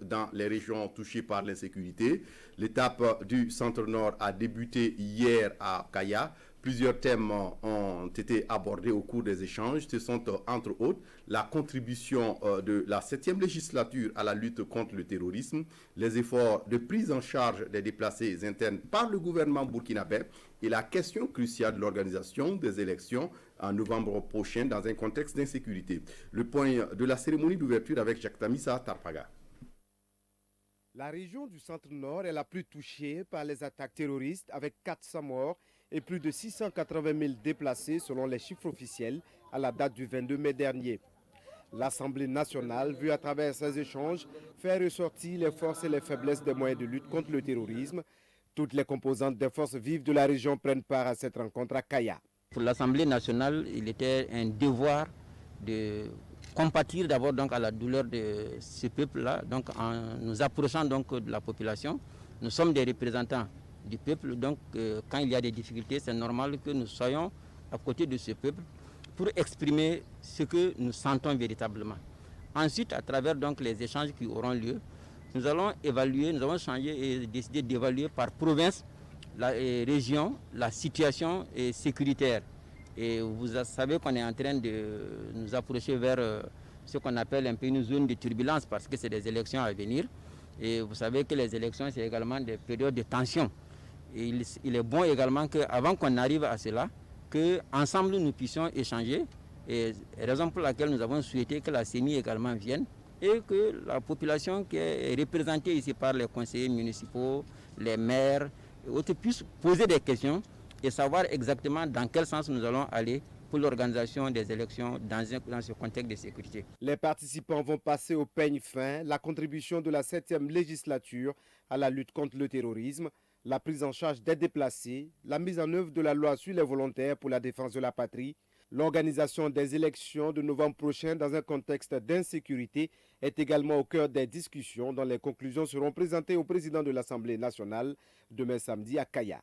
dans les régions touchées par l'insécurité. L'étape du Centre-Nord a débuté hier à Kaya. Plusieurs thèmes ont été abordés au cours des échanges. Ce sont entre autres la contribution de la 7e législature à la lutte contre le terrorisme, les efforts de prise en charge des déplacés internes par le gouvernement burkinabé et la question cruciale de l'organisation des élections en novembre prochain dans un contexte d'insécurité. Le point de la cérémonie d'ouverture avec Jacques Tamissa Tarpaga. La région du Centre-Nord est la plus touchée par les attaques terroristes avec 400 morts et plus de 680 000 déplacés selon les chiffres officiels à la date du 22 mai dernier. L'Assemblée nationale veut à travers ces échanges faire ressortir les forces et les faiblesses des moyens de lutte contre le terrorisme. Toutes les composantes des forces vives de la région prennent part à cette rencontre à Kaya. Pour l'Assemblée nationale, il était un devoir de compatir d'abord donc à la douleur de ce peuple-là, donc en nous approchant donc de la population. Nous sommes des représentants du peuple, donc quand il y a des difficultés, c'est normal que nous soyons à côté de ce peuple pour exprimer ce que nous sentons véritablement. Ensuite, à travers donc les échanges qui auront lieu, nous allons évaluer, nous avons changé et décidé d'évaluer par province, la région, la situation sécuritaire. Et vous savez qu'on est en train de nous approcher vers ce qu'on appelle un peu une zone de turbulence parce que c'est des élections à venir. Et vous savez que les élections, c'est également des périodes de tension. Et il est bon également qu'avant qu'on arrive à cela, qu'ensemble nous puissions échanger. Et raison pour laquelle nous avons souhaité que la CENI également vienne et que la population qui est représentée ici par les conseillers municipaux, les maires et autres puissent poser des questions et savoir exactement dans quel sens nous allons aller pour l'organisation des élections dans ce contexte de sécurité. Les participants vont passer au peigne fin la contribution de la 7e législature à la lutte contre le terrorisme, la prise en charge des déplacés, la mise en œuvre de la loi sur les volontaires pour la défense de la patrie. L'organisation des élections de novembre prochain dans un contexte d'insécurité est également au cœur des discussions dont les conclusions seront présentées au président de l'Assemblée nationale demain samedi à Kaya.